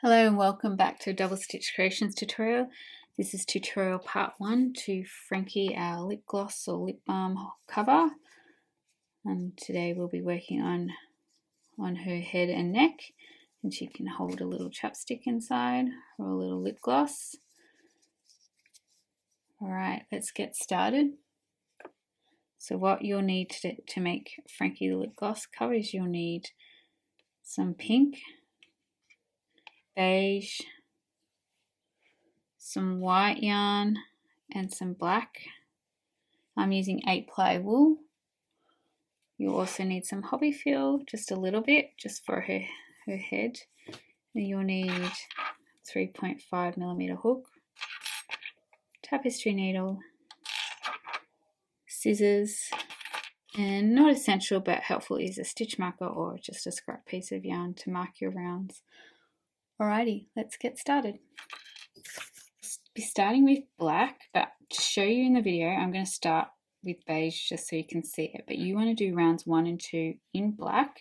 Hello and welcome back to a Double Stitch Creations tutorial. This is tutorial part 1 to Frankie, our lip gloss or lip balm cover. And today we'll be working on her head and neck, and she can hold a little chapstick inside or a little lip gloss. Alright, let's get started. So what you'll need to make Frankie the lip gloss cover is you'll need some pink, beige, some white yarn and some black. I'm using 8-ply wool. You'll also need some hobby feel, just a little bit, just for her head. And you'll need 3.5mm hook, tapestry needle, scissors, and not essential but helpful is a stitch marker or just a scrap piece of yarn to mark your rounds. Alrighty, let's get started. Be starting with black, but to show you in the video I'm going to start with beige just so you can see it, but you want to do rounds 1 and 2 in black,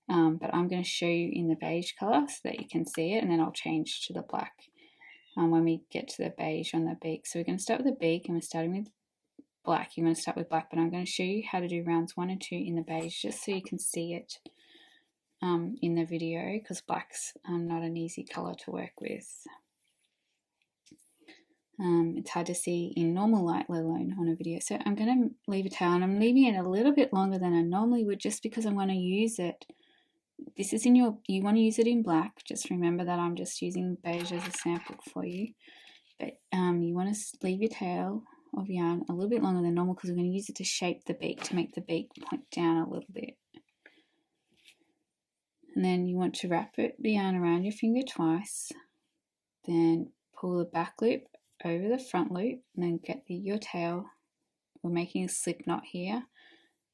but I'm going to show you in the beige colour so that you can see it, and then I'll change to the black when we get to the beige on the beak. So we're going to start with the beak and we're starting with black. You're going to start with black, but I'm going to show you how to do rounds 1 and 2 in the beige just so you can see it in the video, because black's not an easy colour to work with. It's hard to see in normal light, let alone on a video. So I'm going to leave a tail, and I'm leaving it a little bit longer than I normally would just because I'm going to use it. This is you want to use it in black. Just remember that I'm just using beige as a sample for you. But you want to leave your tail of yarn a little bit longer than normal because we're going to use it to shape the beak, to make the beak point down a little bit. And then you want to wrap the yarn around your finger twice, then pull the back loop over the front loop, and then get your tail. We're making a slip knot here.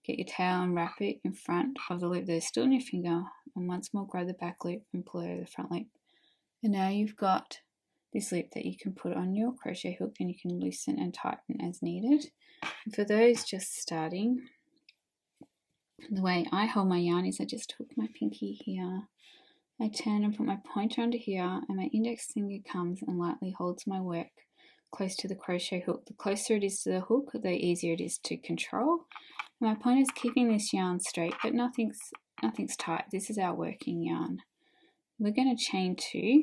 Get your tail and wrap it in front of the loop that is still on your finger, and once more grab the back loop and pull over the front loop. And now you've got this loop that you can put on your crochet hook, and you can loosen and tighten as needed. And for those just starting, the way I hold my yarn is I just hook my pinky here, I turn and put my pointer under here, and my index finger comes and lightly holds my work close to the crochet hook. The closer it is to the hook, the easier it is to control. And my pointer is keeping this yarn straight, but nothing's tight. This is our working yarn. We're going to chain 2.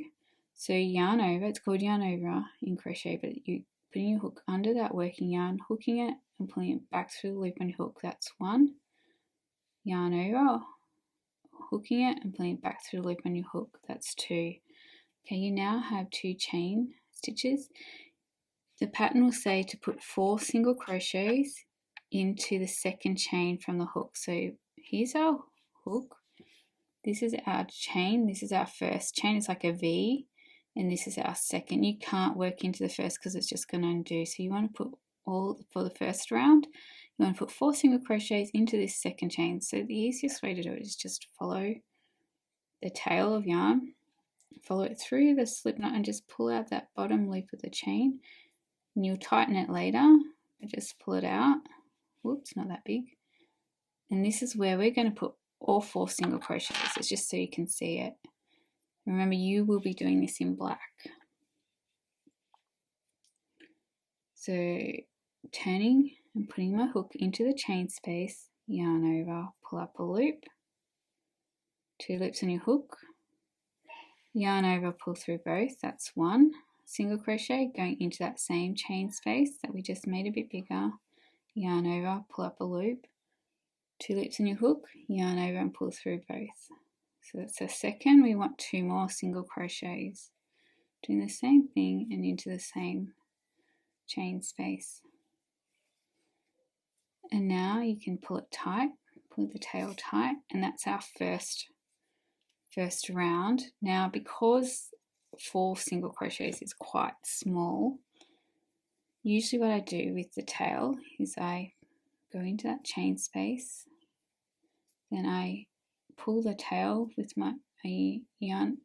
So yarn over, it's called yarn over in crochet, but you putting your hook under that working yarn, hooking it and pulling it back through the loop on your hook. That's 1. Yarn over, hooking it and pulling it back through the loop on your hook. That's 2. Okay, you now have 2 chain stitches. The pattern will say to put 4 single crochets into the second chain from the hook. So here's our hook. This is our chain. This is our first chain. It's like a V, and this is our second. You can't work into the first because it's just going to undo. So you want to put for the first round, you want to put 4 single crochets into this second chain. So the easiest way to do it is just follow the tail of yarn, follow it through the slip knot, and just pull out that bottom loop of the chain. And you'll tighten it later, but just pull it out. Whoops, not that big. And this is where we're going to put all 4 single crochets. It's just so you can see it. Remember, you will be doing this in black. So turning and putting my hook into the chain space, yarn over, pull up a loop, 2 loops on your hook, yarn over, pull through both. That's 1 single crochet going into that same chain space that we just made a bit bigger, yarn over, pull up a loop, 2 loops on your hook, yarn over and pull through both. So that's the second. We want 2 more single crochets, doing the same thing and into the same chain space. And now you can pull it tight, pull the tail tight, and that's our first round. Now, because 4 single crochets is quite small, usually what I do with the tail is I go into that chain space, then I pull the tail with my yarn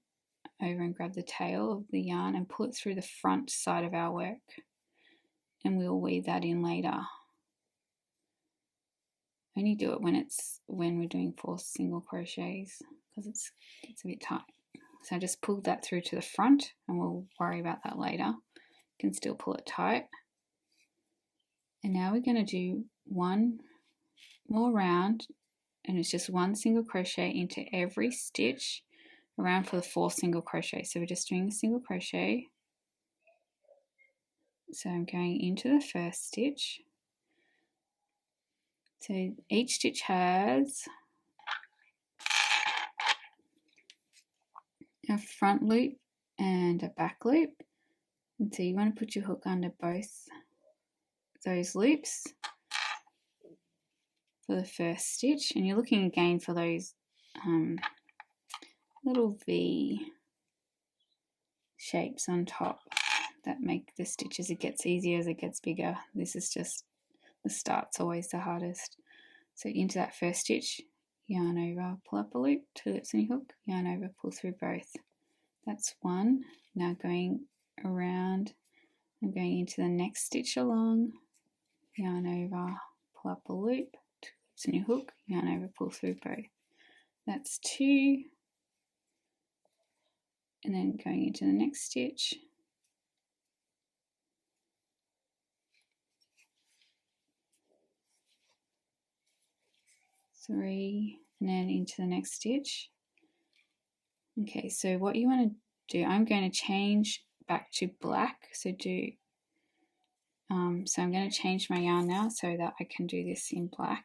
over and grab the tail of the yarn and pull it through the front side of our work, and we'll weave that in later. Only do it when we're doing 4 single crochets because it's a bit tight. So I just pulled that through to the front, and we'll worry about that later. You can still pull it tight. And now we're going to do one more round, and it's just one single crochet into every stitch around for the 4 single crochet. So we're just doing a single crochet. So I'm going into the first stitch. So each stitch has a front loop and a back loop, and so you want to put your hook under both those loops for the first stitch, and you're looking again for those little V shapes on top that make the stitch as it gets easier as it gets bigger. This is just the start's always the hardest. So into that first stitch, yarn over, pull up a loop, 2 loops in your hook, yarn over, pull through both. That's one. Now going around, I'm going into the next stitch along, yarn over, pull up a loop, 2 loops in your hook, yarn over, pull through both. That's 2. And then going into the next stitch, 3, and then into the next stitch. Okay, so what you want to do, I'm going to change back to black. So I'm going to change my yarn now so that I can do this in black.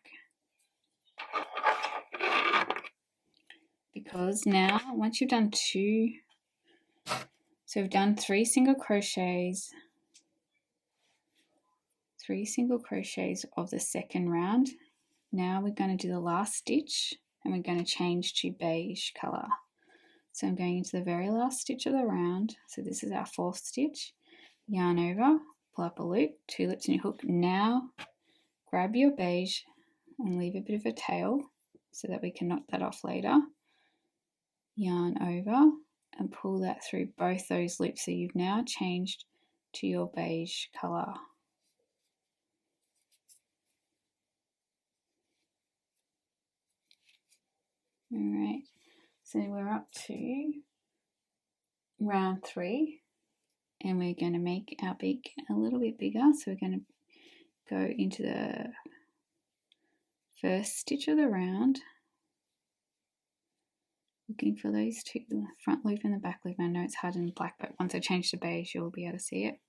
Because now, once you've done 2, so we've done 3 single crochets, 3 single crochets of the second round. Now we're going to do the last stitch, and we're going to change to beige colour. So I'm going into the very last stitch of the round. So this is our 4th stitch. Yarn over, pull up a loop, 2 loops in your hook. Now grab your beige and leave a bit of a tail so that we can knock that off later. Yarn over and pull that through both those loops. So you've now changed to your beige colour. Alright, so we're up to round 3, and we're going to make our beak a little bit bigger. So we're going to go into the first stitch of the round, looking for those 2, the front loop and the back loop. I know it's hard in black, but once I change to beige, you'll be able to see it.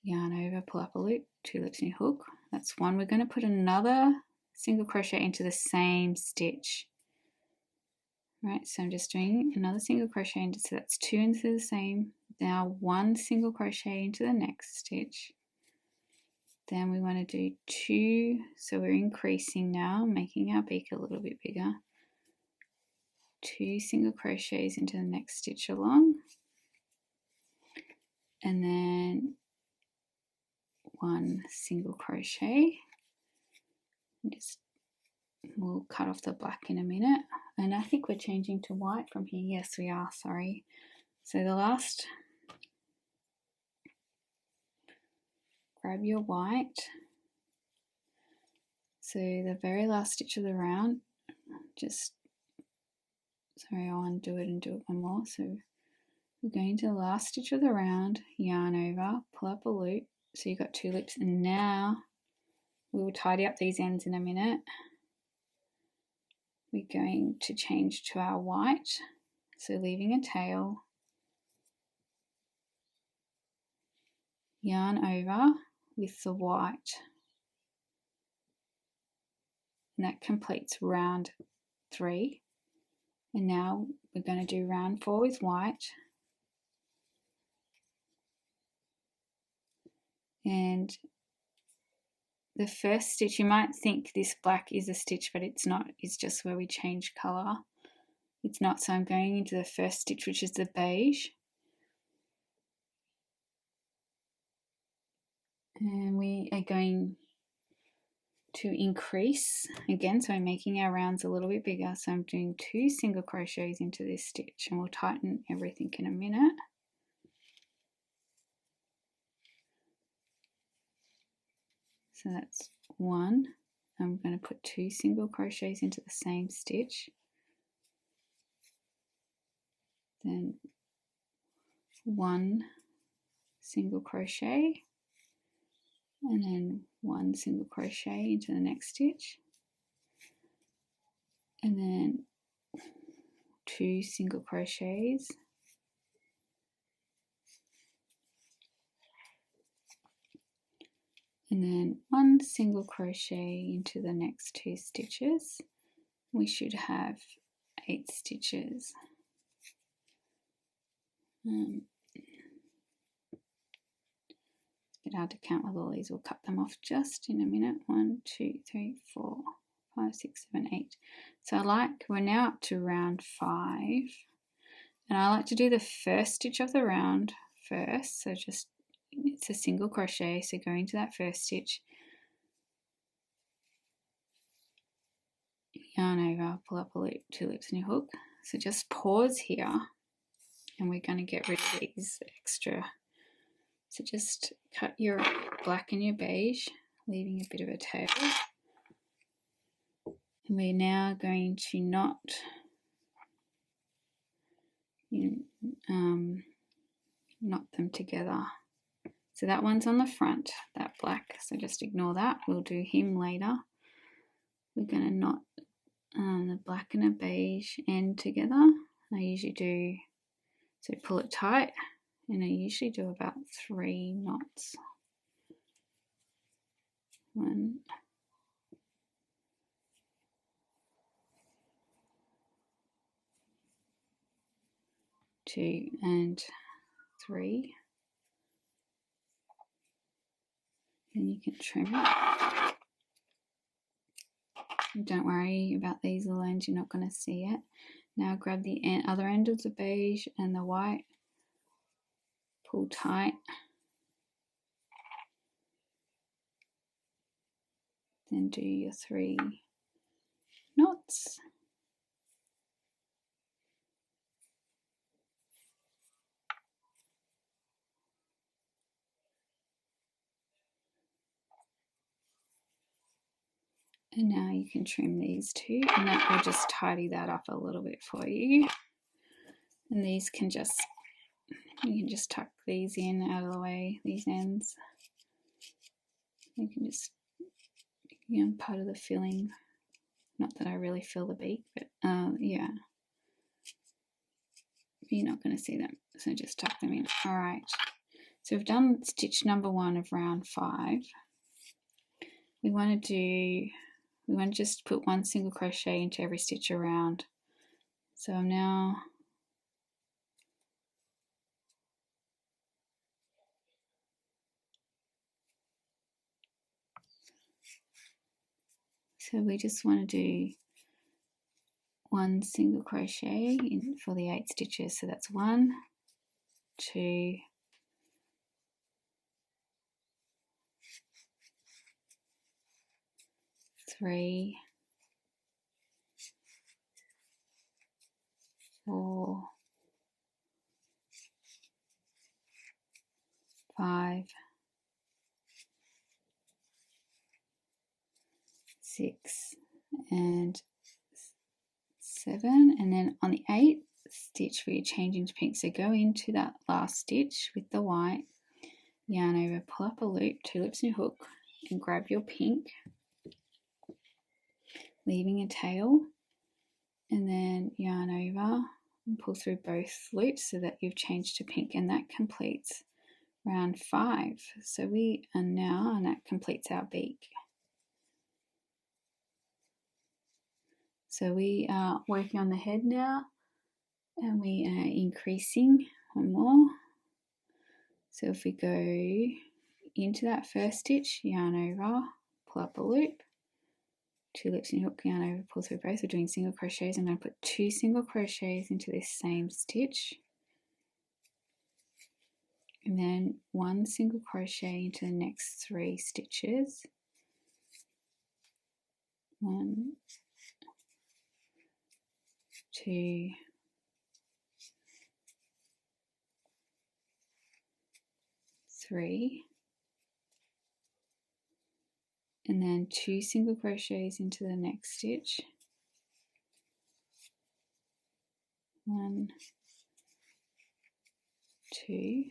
Yarn over, pull up a loop, 2 loops in your hook. That's 1. We're going to put another single crochet into the same stitch. Right, so I'm just doing another single crochet into, so that's 2 into the same. Now 1 single crochet into the next stitch. Then we want to do 2, so we're increasing now, making our beak a little bit bigger. 2 single crochets into the next stitch along, and then 1 single crochet. We'll cut off the black in a minute, and I think we're changing to white from here. Yes, we are, sorry. So the last, grab your white. So the very last stitch of the round, I'll undo it and do it one more. So we're going to the last stitch of the round, yarn over, pull up a loop. So you've got 2 loops, and now we will tidy up these ends in a minute. We're going to change to our white, so leaving a tail, yarn over with the white, and that completes round 3. And now we're going to do round 4 with white, and the first stitch, you might think this black is a stitch, but it's not. It's just where we change colour. It's not, so I'm going into the first stitch, which is the beige. And we are going to increase again, so I'm making our rounds a little bit bigger. So I'm doing 2 single crochets into this stitch, and we'll tighten everything in a minute. So that's 1. I'm going to put 2 single crochets into the same stitch. then 1 single crochet, and then 1 single crochet into the next stitch, and then 2 single crochets, and then 1 single crochet into the next 2 stitches. We should have 8 stitches. It's a bit hard to count with all these. We'll cut them off just in a minute. 1, 2, 3, 4, 5, 6, 7, 8. So we're now up to round 5, and I like to do the first stitch of the round first. So just, it's a single crochet, so go into that first stitch, yarn over, pull up a loop, 2 loops in your hook. So just pause here, and we're going to get rid of these extra. So just cut your black and your beige, leaving a bit of a tail. And we're now going to knot them together. So that one's on the front, that black, so just ignore that. We'll do him later. We're going to knot the black and the beige end together. I usually do, so pull it tight, and I usually do about 3 knots. 1, 2, and 3. And you can trim it. Don't worry about these little ends, you're not going to see it. Now grab the other end of the beige and the white, pull tight, then do your 3 knots. And now you can trim these 2, and that will just tidy that up a little bit for you. And these can just, you can just tuck these in out of the way, these ends. You can just, part of the filling. Not that I really fill the beak, but yeah. You're not going to see them, so just tuck them in. All right. So we've done stitch number 1 of round 5. We want to just put 1 single crochet into every stitch around. So I'm now we just want to do 1 single crochet in for the 8 stitches. So that's 1, 2, 3, 4, 5, 6, and 7. And then on the 8th stitch we're changing to pink. So go into that last stitch with the white, yarn over, pull up a loop, 2 loops in your hook, and grab your pink, leaving a tail, and then yarn over and pull through both loops so that you've changed to pink, and that completes round 5. So we are now, and that completes our beak. So we are working on the head now, and we are increasing 1 more. So if we go into that first stitch, yarn over, pull up a loop, 2 loops in your hook, yarn over, pull through both. We're doing single crochets. I'm going to put 2 single crochets into this same stitch, and then 1 single crochet into the next 3 stitches. 1, 2, 3, and then 2 single crochets into the next stitch. 1, 2,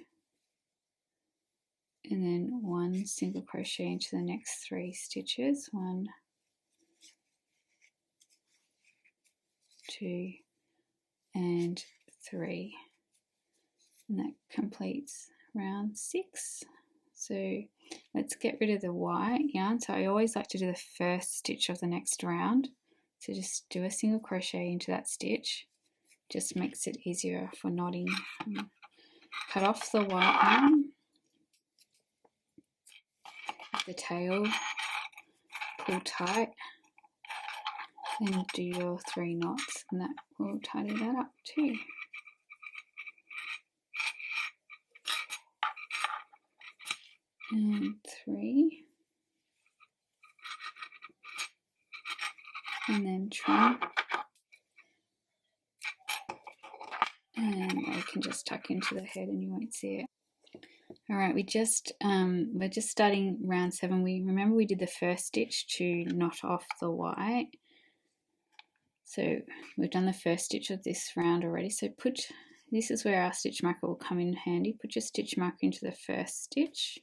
and then 1 single crochet into the next 3 stitches, 1, 2, and 3, and that completes round 6. So let's get rid of the white yarn. So I always like to do the first stitch of the next round, so just do a single crochet into that stitch, just makes it easier for knotting. Cut off the white yarn, the tail, pull tight, and do your 3 knots, and that will tidy that up too. And 3, and then trim, and they can just tuck into the head and you won't see it. All right, we're just starting round 7. Remember we did the first stitch to knot off the white. So we've done the first stitch of this round already. So this is where our stitch marker will come in handy. Put your stitch marker into the first stitch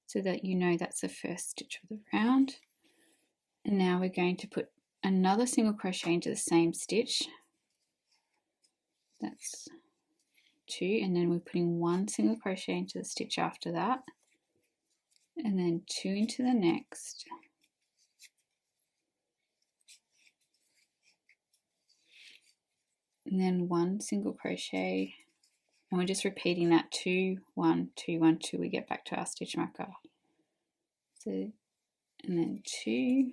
so that you know that's the first stitch of the round. And now we're going to put another single crochet into the same stitch. That's 2, and then we're putting 1 single crochet into the stitch after that, and then 2 into the next, and then 1 single crochet, and we're just repeating that 2, 1, 2, 1, 2. We get back to our stitch marker. So, and then 2,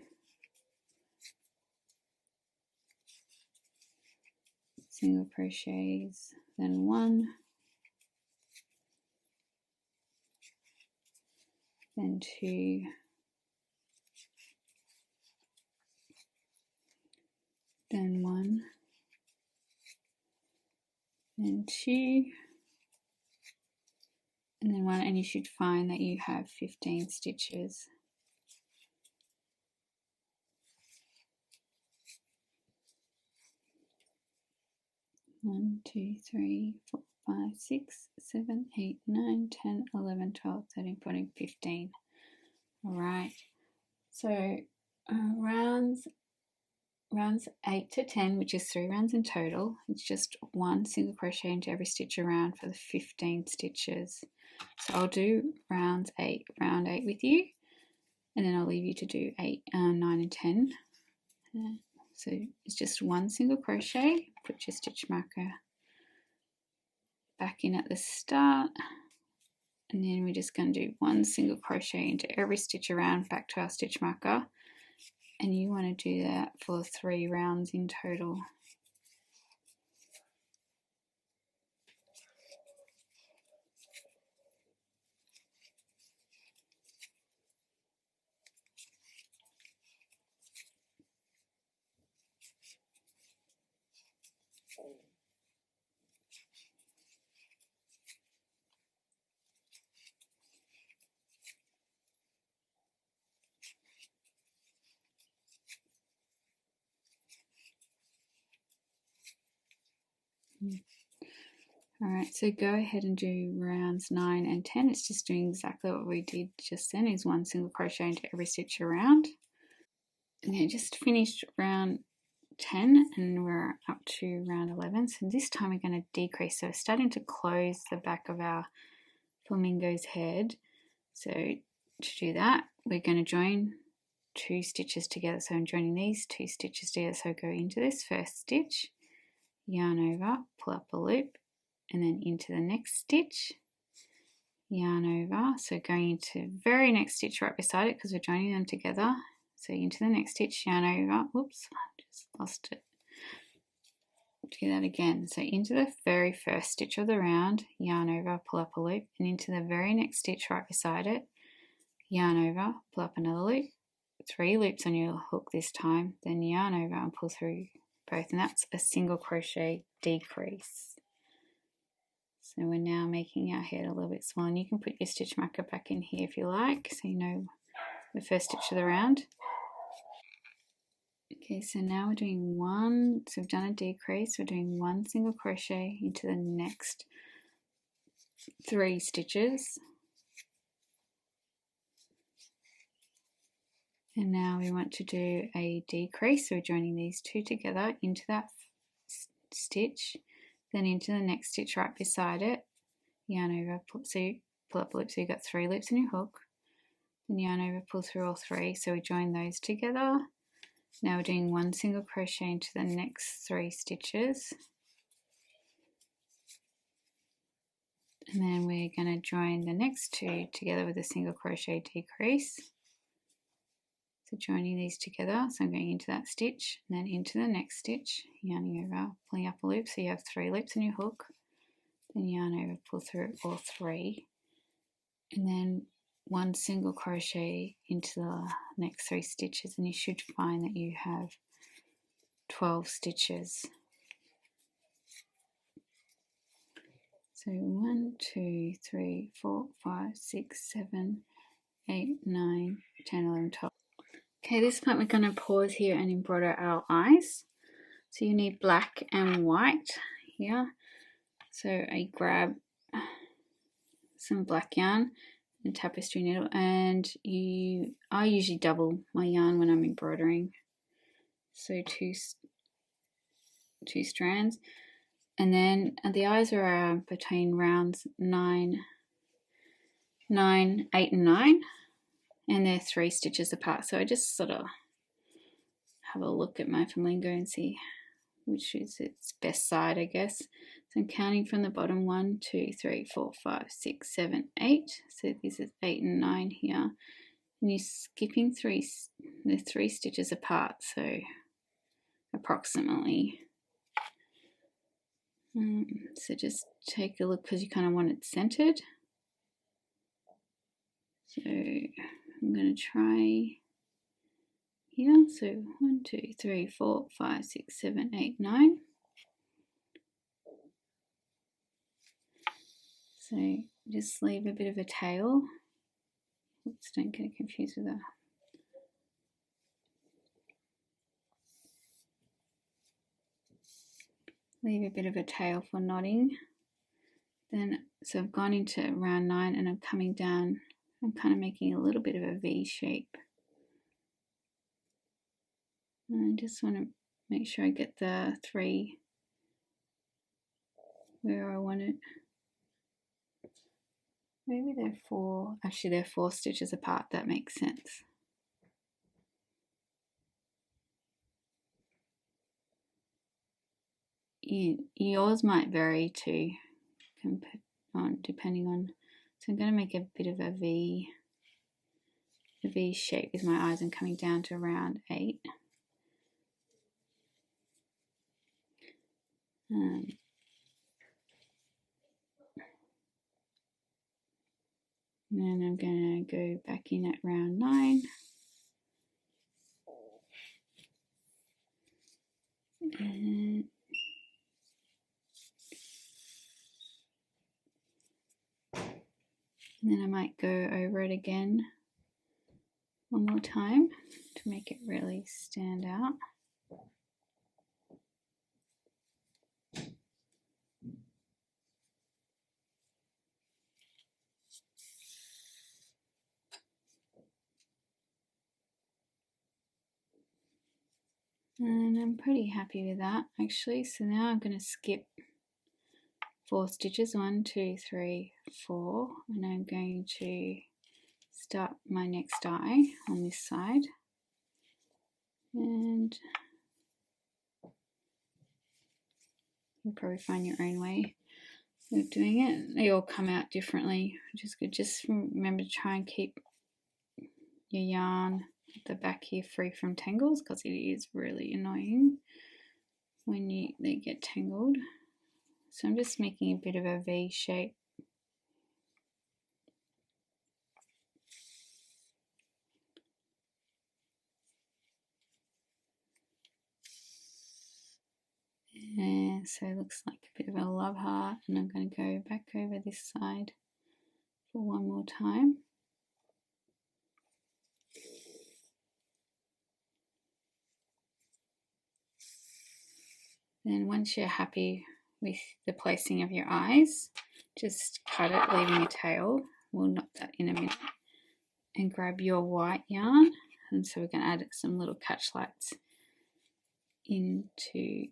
single crochets, then 1, then 2, then 1, then 2, and then 1, and you should find that you have 15 stitches. One, 2, 3, 4, 5, 6, 7, 8, 9, 10, 11, 12, 13, 14, 15. All right. So rounds 8 to 10, which is 3 rounds in total. It's just 1 single crochet into every stitch around for the 15 stitches. So I'll do round 8 with you, and then I'll leave you to do 8, 9, and 10. So it's just 1 single crochet, put your stitch marker back in at the start, and then we're just going to do 1 single crochet into every stitch around back to our stitch marker, and you want to do that for 3 rounds in total. Alright, so go ahead and do rounds 9 and 10. It's just doing exactly what we did just then, is 1 single crochet into every stitch around. And then just finished round 10 and we're up to round 11. So this time we're going to decrease. So we're starting to close the back of our flamingo's head. So to do that, we're going to join 2 stitches together. So I'm joining these 2 stitches together. So go into this first stitch, yarn over, pull up a loop, and then into the next stitch, yarn over. So going into the very next stitch right beside it because we're joining them together. So into the next stitch, yarn over. Whoops, I just lost it. Do that again. So into the very first stitch of the round, yarn over, pull up a loop, and into the very next stitch right beside it, yarn over, pull up another loop, 3 loops on your hook this time, then yarn over and pull through both, and that's a single crochet decrease. So we're now making our head a little bit smaller, and you can put your stitch marker back in here if you like, so you know the first stitch of the round. Okay, so now we're doing 1, so we've done a decrease, we're doing 1 single crochet into the next 3 stitches. And now we want to do a decrease, so we're joining these 2 together into that stitch, then into the next stitch right beside it, yarn over, so you pull up a loop, so you've got 3 loops in your hook, then yarn over, pull through all 3, so we join those together. Now we're doing 1 single crochet into the next 3 stitches, and then we're going to join the next 2 together with a single crochet decrease. So joining these together, so I'm going into that stitch and then into the next stitch, yarning over, pulling up a loop, so you have 3 loops in your hook, then yarn over, pull through all 3, and then 1 single crochet into the next 3 stitches, and you should find that you have 12 stitches. So 1, 2, 3, 4, 5, 6, 7, 8, 9, 10, 11, 12. Okay, this point we're going to pause here and embroider our eyes. So you need black and white here. So I grab some black yarn and tapestry needle, and I usually double my yarn when I'm embroidering. So two strands, and then the eyes are between rounds 9, 8 and 9. And they're 3 stitches apart, so I just sort of have a look at my Flamingo and see which is its best side, I guess. So I'm counting from the bottom, 1, 2, 3, 4, 5, 6, 7, 8. So this is 8 and 9 here, and you're skipping 3. They're 3 stitches apart, so approximately. So just take a look, because you kind of want it centered. So I'm going to try here. So 1, 2, 3, 4, 5, 6, 7, 8, 9. So just leave a bit of a tail. Oops, don't get confused with that. Leave a bit of a tail for knotting. Then, so I've gone into round 9 and I'm coming down. I'm kind of making a little bit of a V shape. And I just want to make sure I get the 3 where I want it. Maybe they're 4, actually they're 4 stitches apart, that makes sense. Yours might vary too, depending on, so I'm going to make a bit of a V shape with my eyes and coming down to round 8. And then I'm going to go back in at round 9. And then I might go over it again one more time to make it really stand out. And I'm pretty happy with that actually. So now I'm going to skip 4 stitches, 1, 2, 3, 4, and I'm going to start my next eye on this side, and you'll probably find your own way of doing it. They all come out differently, which is good. Just remember to try and keep your yarn at the back here free from tangles, because it is really annoying when they get tangled. So I'm just making a bit of a V shape. And so it looks like a bit of a love heart, and I'm going to go back over this side for one more time. Then once you're happy with the placing of your eyes. Just cut it, leaving a tail. We'll knot that in a minute. And grab your white yarn, and so we're going to add some little catch lights into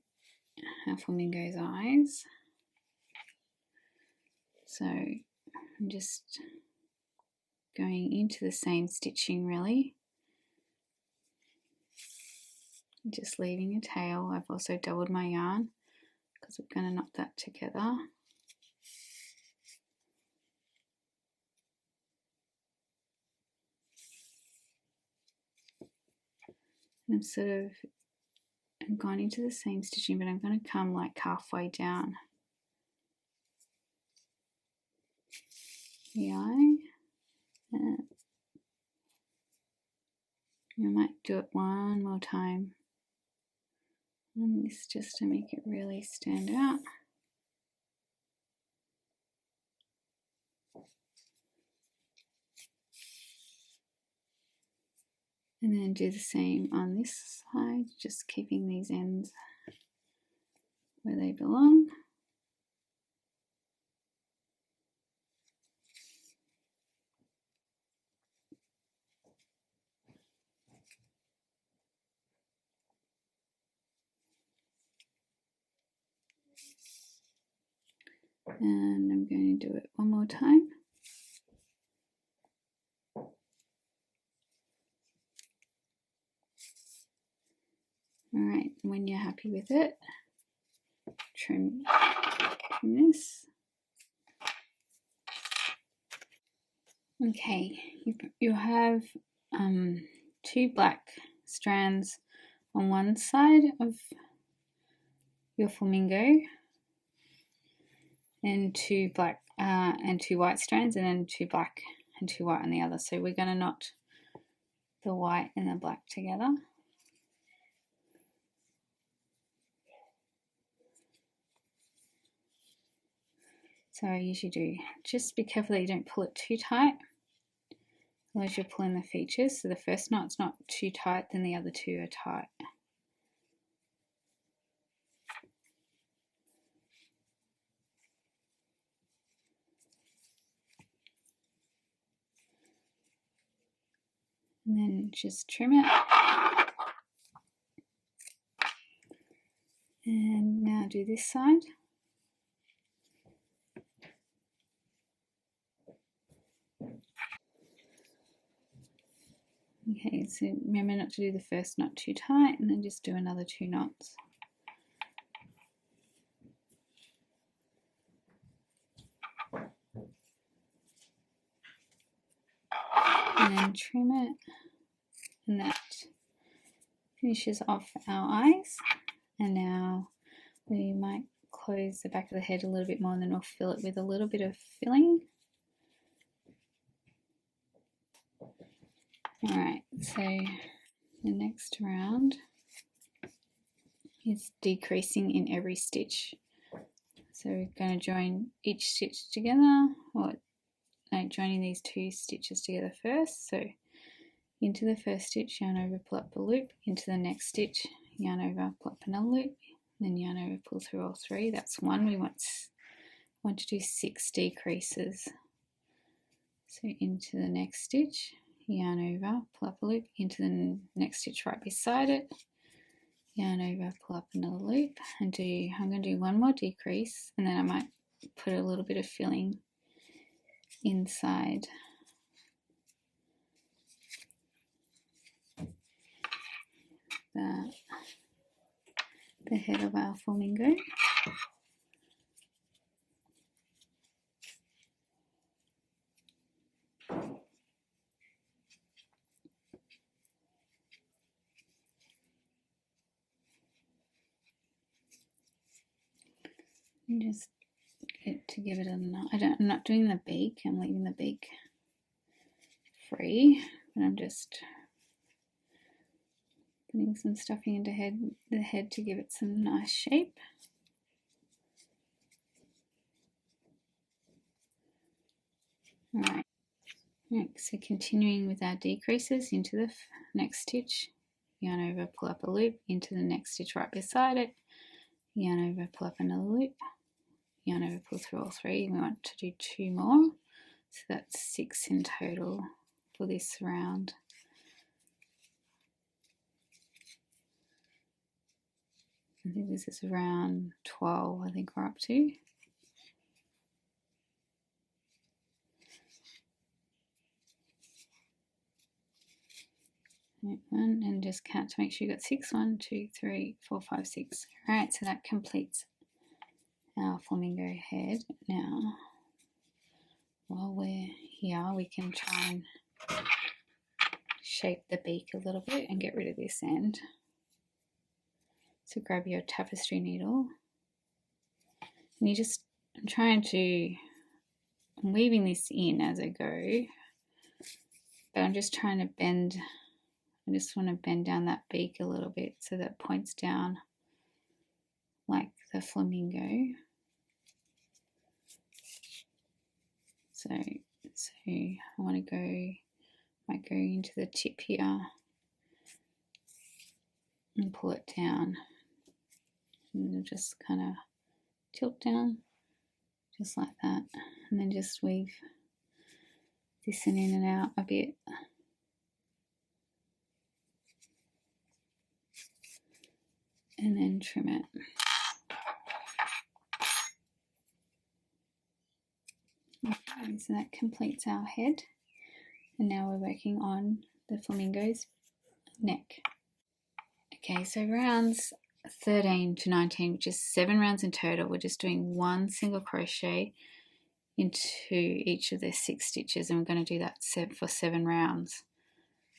our flamingo's eyes. So I'm just going into the same stitching really, just leaving a tail. I've also doubled my yarn because we're going to knot that together. And I'm going into the same stitching, but I'm going to come like halfway down the eye. I might do it one more time on this just to make it really stand out. And then do the same on this side, just keeping these ends where they belong. And I'm going to do it one more time. Alright, when you're happy with it, trim this. Okay, you have 2 black strands on one side of your flamingo, and 2 black and 2 white strands, and then 2 black and 2 white on the other. So we're going to knot the white and the black together. So I usually do. Just be careful that you don't pull it too tight, otherwise you're pulling the features. So the first knot's not too tight, then the other 2 are tight. And then just trim it. And now do this side. Okay, so remember not to do the first knot too tight, and then just do another 2 knots. And then trim it, and that finishes off our eyes. And now we might close the back of the head a little bit more, and then we'll fill it with a little bit of filling. Alright, so the next round is decreasing in every stitch. So we're going to join each stitch together, or no, joining these 2 stitches together first. So into the first stitch, yarn over, pull up a loop, into the next stitch, yarn over, pull up another loop, then yarn over, pull through all 3. That's 1. We want to do 6 decreases. So into the next stitch, yarn over, pull up a loop, into the next stitch right beside it, yarn over, pull up another loop, and I'm going to do 1 more decrease, and then I might put a little bit of filling inside the head of our flamingo. And just to give it a knot. I'm not doing the beak, I'm leaving the beak free, but I'm just putting some stuffing into the head to give it some nice shape. Alright, so continuing with our decreases into the next stitch, yarn over, pull up a loop, into the next stitch right beside it, yarn over, pull up another loop, yarn over, pull through all 3. We want to do 2 more, so that's 6 in total for this round. I think this is around 12, I think we're up to. And just count to make sure you got 6. 1, 2, 3, 4, 5, 6. Alright, so that completes our flamingo head. Now, while we're here, we can try and shape the beak a little bit and get rid of this end. So grab your tapestry needle, and you just, I'm weaving this in as I go, but I'm just trying to bend, I just want to bend down that beak a little bit so that it points down like the flamingo. So I want to might go into the tip here and pull it down, and just kind of tilt down just like that, and then just weave this in and out a bit. And then trim it. Okay, so that completes our head, and now we're working on the flamingo's neck. Okay, so rounds 13 to 19, which is 7 rounds in total, we're just doing 1 single crochet into each of the 6 stitches, and we're going to do that for 7 rounds.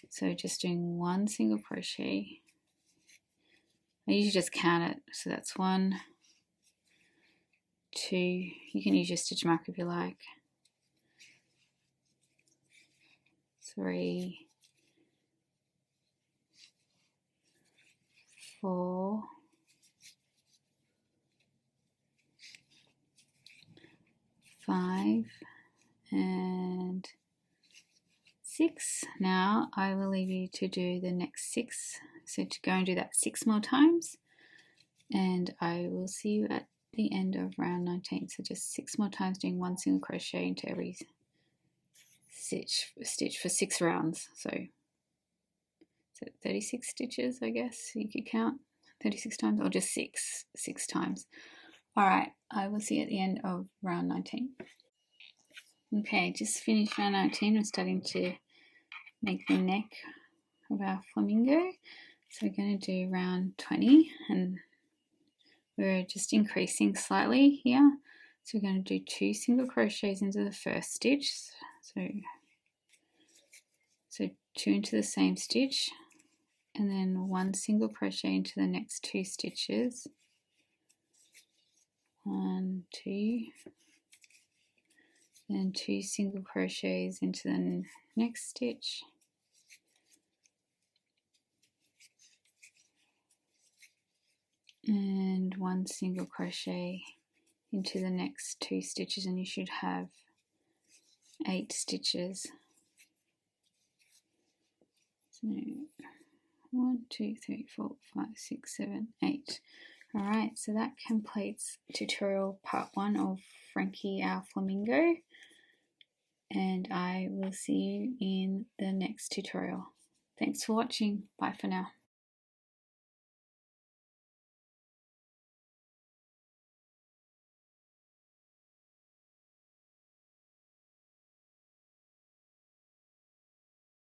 So just doing 1 single crochet. I usually just count it, so that's 1, 2, you can use your stitch mark if you like, 3, 4, 5, and 6. Now I will leave you to do the next 6, so to go and do that 6 more times, and I will see you at the end of round 19. So just 6 more times, doing 1 single crochet into every stitch for 6 rounds. So 36 stitches, I guess you could count 36 times, or just 6 times. All right, I will see you at the end of round 19. Okay, just finished round 19. We're starting to make the neck of our flamingo. So we're going to do round 20, and we're just increasing slightly here. So we're going to do 2 single crochets into the first stitch. So 2 into the same stitch, and then 1 single crochet into the next 2 stitches. 1, 2, then 2 single crochets into the next stitch, and 1 single crochet into the next 2 stitches, and you should have 8 stitches. So 1, 2, 3, 4, 5, 6, 7, 8. Alright, so that completes tutorial part 1 of Frankie, our flamingo, and I will see you in the next tutorial. Thanks for watching. Bye for now.